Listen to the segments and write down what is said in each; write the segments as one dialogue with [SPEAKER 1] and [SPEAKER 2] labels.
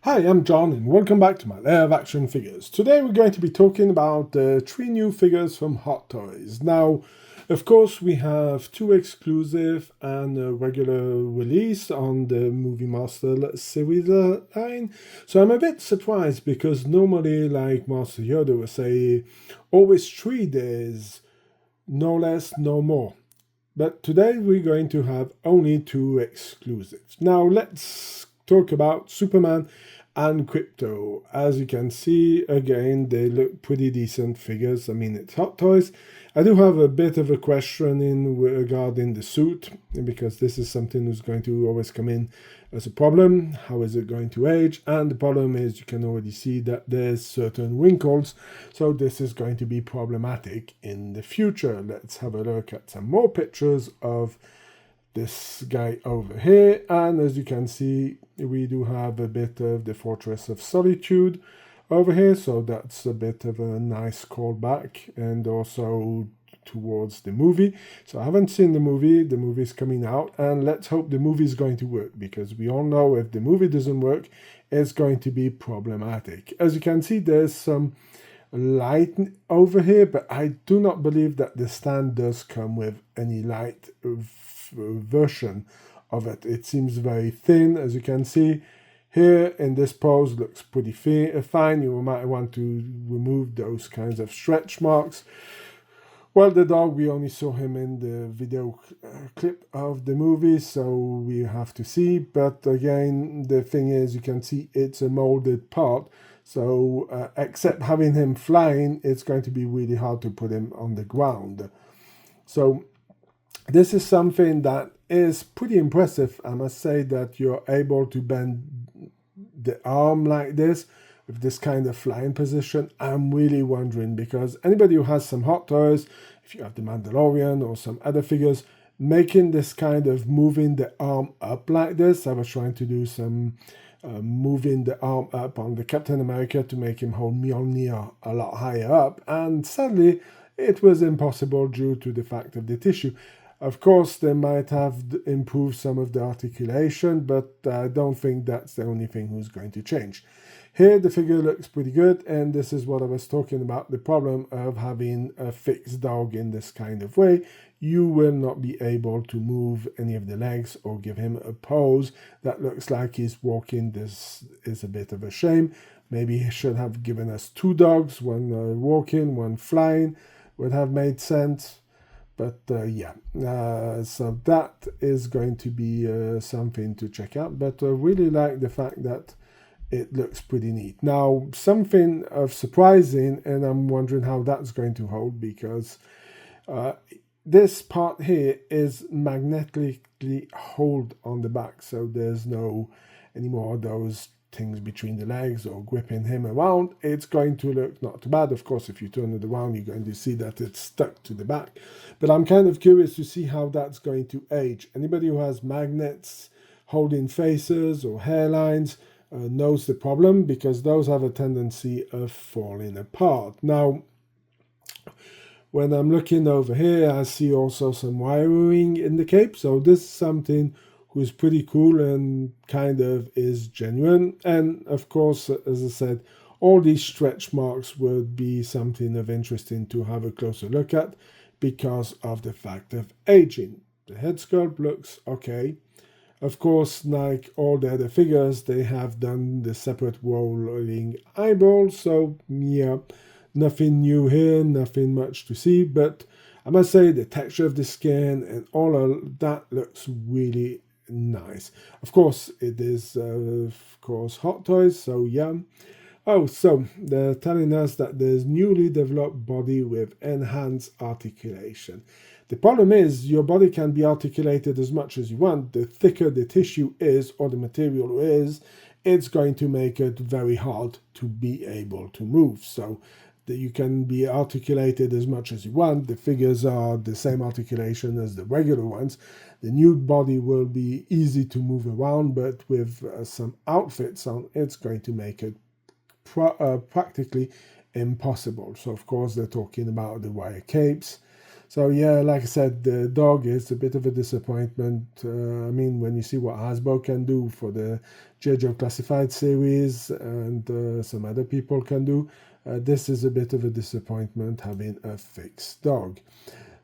[SPEAKER 1] Hi, I'm John and welcome back to my Lair of Action Figures. Today we're going to be talking about the 3 new figures from Hot Toys. Now, of course, we have 2 exclusive and a regular release on the Movie Master series line. So I'm a bit surprised because normally, like Master Yoda would say, always 3 days, no less, no more. But today we're going to have only 2 exclusives. Now let's talk about Superman and Krypto. As you can see, again, they look pretty decent figures. I mean, it's Hot Toys. I do have a bit of a question regarding the suit, because this is something that's going to always come in as a problem. How is it going to age? And the problem is you can already see that there's certain wrinkles, so this is going to be problematic in the future. Let's have a look at some more pictures of this guy over here, and as you can see, we do have a bit of the Fortress of Solitude over here, so that's a bit of a nice callback, and also towards the movie. So I haven't seen the movie's coming out, and let's hope the movie's going to work, because we all know if the movie doesn't work, it's going to be problematic. As you can see, there's some light over here, but I do not believe that the stand does come with any light version of it. It seems very thin, as you can see. Here in this pose looks pretty fine. You might want to remove those kinds of stretch marks. Well, the dog, we only saw him in the video clip of the movie, so we have to see. But again, the thing is, you can see it's a molded part. So except having him flying, it's going to be really hard to put him on the ground. So this is something that is pretty impressive. I must say that you're able to bend the arm like this with this kind of flying position. I'm really wondering, because anybody who has some Hot Toys, if you have the Mandalorian or some other figures, making this kind of moving the arm up like this. I was trying to do some moving the arm up on the Captain America to make him hold Mjolnir a lot higher up, and sadly it was impossible due to the fact of the tissue. Of course, they might have improved some of the articulation, but I don't think that's the only thing who's going to change. Here, the figure looks pretty good, and this is what I was talking about, the problem of having a fixed dog in this kind of way. You will not be able to move any of the legs or give him a pose that looks like he's walking. This is a bit of a shame. Maybe he should have given us 2 dogs, one walking, one flying, would have made sense. But so that is going to be something to check out. But I really like the fact that it looks pretty neat. Now, something of surprising, and I'm wondering how that's going to hold, because this part here is magnetically hold on the back, so there's no anymore of those things between the legs or gripping him around. It's going to look not too bad. Of course, if you turn it around, you're going to see that it's stuck to the back. But I'm kind of curious to see how that's going to age. Anybody who has magnets holding faces or hairlines knows the problem, because those have a tendency of falling apart. Now, when I'm looking over here, I see also some wiring in the cape. So this is something who's pretty cool and kind of is genuine. And of course, as I said, all these stretch marks would be something of interesting to have a closer look at, because of the fact of aging. The head sculpt looks okay. Of course, like all the other figures, they have done the separate rolling eyeballs, so yeah, nothing new here, nothing much to see, but I must say the texture of the skin and all of that looks really nice. Of course, it is, Hot Toys, so yeah. Oh, so they're telling us that there's newly developed body with enhanced articulation. The problem is your body can be articulated as much as you want. The thicker the tissue is, or the material is, it's going to make it very hard to be able to move. So that you can be articulated as much as you want. The figures are the same articulation as the regular ones. The new body will be easy to move around, but with some outfits on, it's going to make it practically impossible. So of course they're talking about the wire capes. So yeah, like I said, the dog is a bit of a disappointment. I mean, when you see what Hasbro can do for the G.I. Joe Classified series and some other people can do, this is a bit of a disappointment having a fixed dog.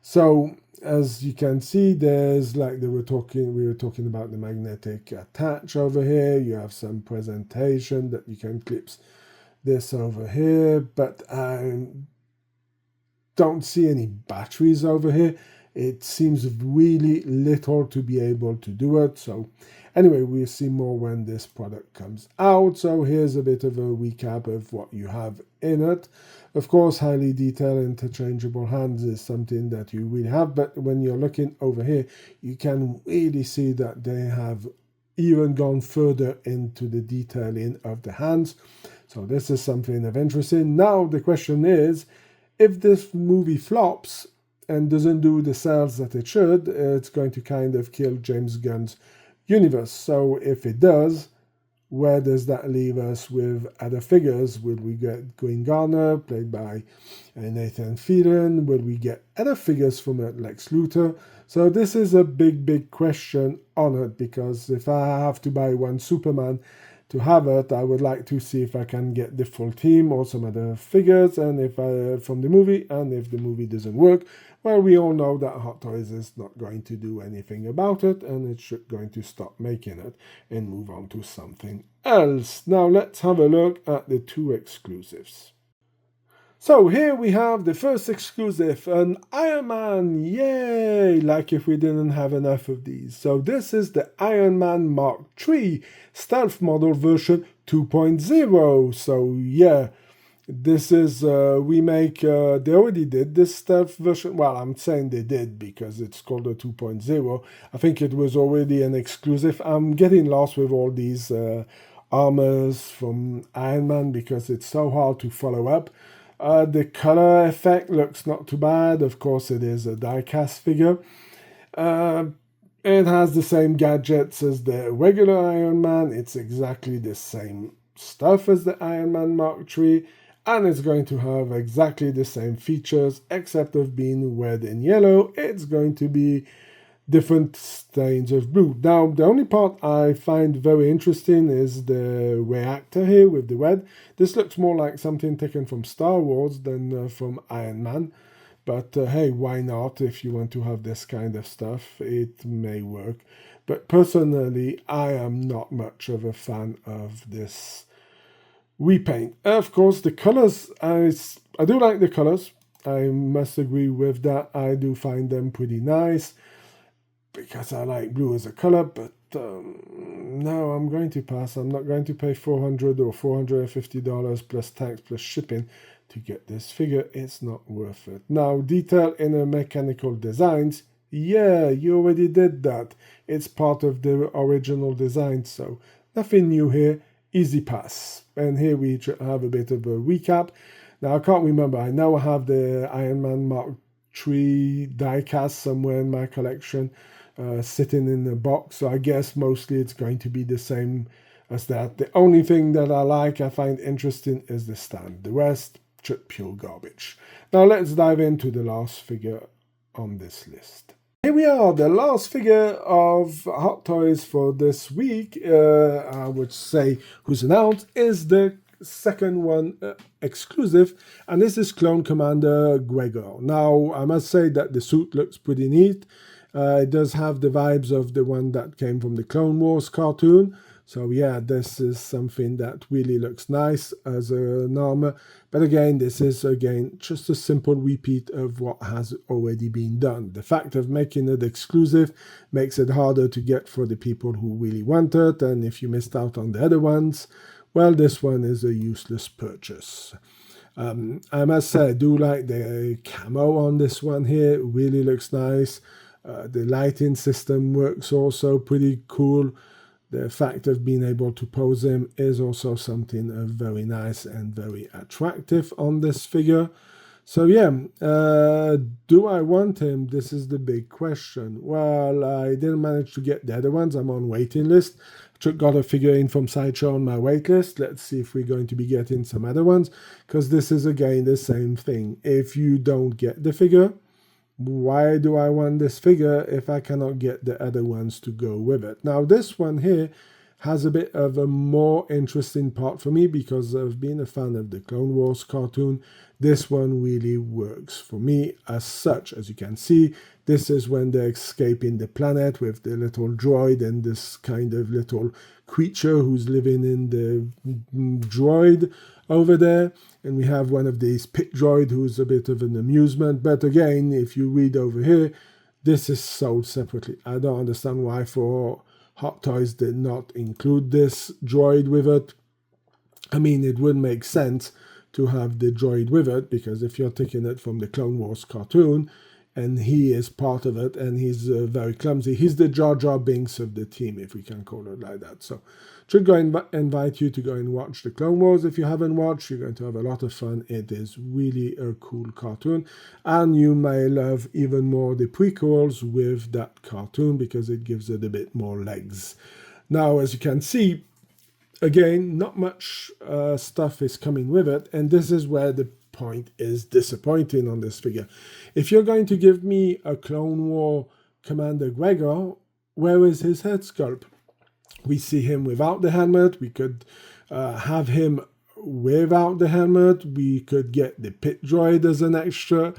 [SPEAKER 1] So as you can see, there's like we were talking about the magnetic attach over here. You have some presentation that you can clip this over here, but I don't see any batteries over here. It seems really little to be able to do it. So anyway, we'll see more when this product comes out. So here's a bit of a recap of what you have in it. Of course, highly detailed interchangeable hands is something that you will have, but when you're looking over here, you can really see that they have even gone further into the detailing of the hands. So this is something of interest. Now the question is, if this movie flops and doesn't do the sales that it should, it's going to kind of kill James Gunn's universe. So if it does, where does that leave us with other figures? Will we get Green Garner, played by Nathan Fillion? Will we get other figures from Lex Luthor? So this is a big question on it, because if I have to buy one Superman to have it, I would like to see if I can get the full team or some other figures, and if from the movie, and if the movie doesn't work, well, we all know that Hot Toys is not going to do anything about it, and it's going to stop making it and move on to something else. Now let's have a look at the two exclusives. So here we have the first exclusive, an Iron Man, yay! Like if we didn't have enough of these. So this is the Iron Man Mark III Stealth Model version 2.0. So yeah, this is we make, they already did this stealth version. Well, I'm saying they did because it's called a 2.0. I think it was already an exclusive. I'm getting lost with all these armors from Iron Man because it's so hard to follow up. The color effect looks not too bad. Of course, it is a die-cast figure. It has the same gadgets as the regular Iron Man. It's exactly the same stuff as the Iron Man Mark III. And it's going to have exactly the same features, except of being red and yellow. It's going to be different stains of blue. Now, the only part I find very interesting is the reactor here with the red. This looks more like something taken from Star Wars than from Iron Man. But hey, why not? If you want to have this kind of stuff, it may work. But personally, I am not much of a fan of this repaint. Of course, the colors, I do like the colors. I must agree with that. I do find them pretty nice, because I like blue as a color, but no, I'm going to pass. I'm not going to pay $400 or $450 plus tax plus shipping to get this figure. It's not worth it. Now, detail in a mechanical designs. Yeah, you already did that. It's part of the original design, so nothing new here. Easy pass. And here we have a bit of a recap. Now, I can't remember. I now have the Iron Man Mark III die-cast somewhere in my collection, sitting in the box. So I guess mostly it's going to be the same as that. The only thing that I find interesting is the stand. The rest, pure garbage. Now let's dive into the last figure on this list. Here we are, the last figure of Hot Toys for this week, I would say, who's announced, is the second one exclusive, and this is Clone Commander Gregor. Now, I must say that the suit looks pretty neat. It does have the vibes of the one that came from the Clone Wars cartoon. So yeah, this is something that really looks nice as an armor. But again, this is just a simple repeat of what has already been done. The fact of making it exclusive makes it harder to get for the people who really want it. And if you missed out on the other ones, well, this one is a useless purchase. I must say, I do like the camo on this one here. It really looks nice. The lighting system works also pretty cool. The fact of being able to pose him is also something very nice and very attractive on this figure. So yeah, do I want him? This is the big question. Well, I didn't manage to get the other ones. I'm on waiting list. Got a figure in from Sideshow on my wait list. Let's see if we're going to be getting some other ones, because this is again the same thing. If you don't get the figure, why do I want this figure if I cannot get the other ones to go with it? Now this one here has a bit of a more interesting part for me because I've been a fan of the Clone Wars cartoon. This one really works for me as such. As you can see, this is when they're escaping the planet with the little droid and this kind of little creature who's living in the droid over there. And we have one of these pit droid who's a bit of an amusement. But again, if you read over here, this is sold separately. I don't understand why for Hot Toys did not include this droid with it. I mean, it would make sense to have the droid with it, because if you're taking it from the Clone Wars cartoon, and he is part of it, and he's very clumsy. He's the Jar Jar Binks of the team, if we can call it like that. So, should go invite you to go and watch the Clone Wars. If you haven't watched, you're going to have a lot of fun. It is really a cool cartoon, and you may love even more the prequels with that cartoon because it gives it a bit more legs. Now, as you can see, again, not much stuff is coming with it, and this is where the point is disappointing on this figure. If you're going to give me a Clone War Commander Gregor, where is his head sculpt? We see him without the helmet. We could have him without the helmet. We could get the pit droid as an extra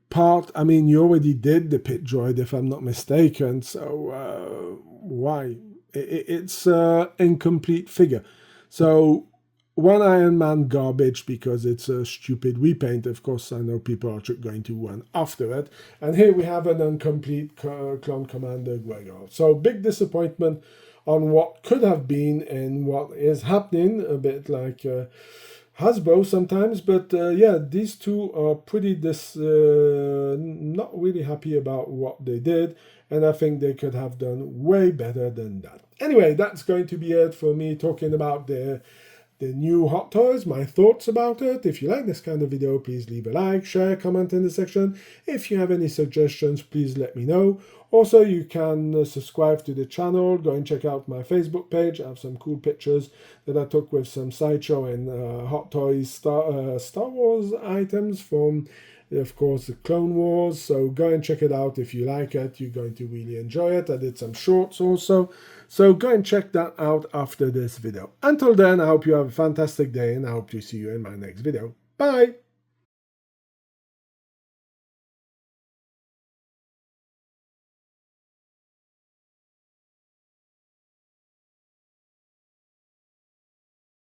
[SPEAKER 1] part. I mean, you already did the pit droid, if I'm not mistaken, so why? It's an incomplete figure. So one Iron Man garbage because it's a stupid repaint. Of course, I know people are going to run after it. And here we have an incomplete Clone Commander Gregor. So big disappointment on what could have been and what is happening, a bit like Hasbro sometimes. But yeah, these two are pretty not really happy about what they did. And I think they could have done way better than that. Anyway, that's going to be it for me talking about the new Hot Toys, my thoughts about it. If you like this kind of video, please leave a like, share, comment in the section. If you have any suggestions, please let me know. Also, you can subscribe to the channel. Go and check out my Facebook page. I have some cool pictures that I took with some Sideshow and Hot Toys Star Wars items from, of course, the Clone Wars. So go and check it out if you like it. You're going to really enjoy it. I did some shorts also. So go and check that out after this video. Until then, I hope you have a fantastic day and I hope to see you in my next video. Bye!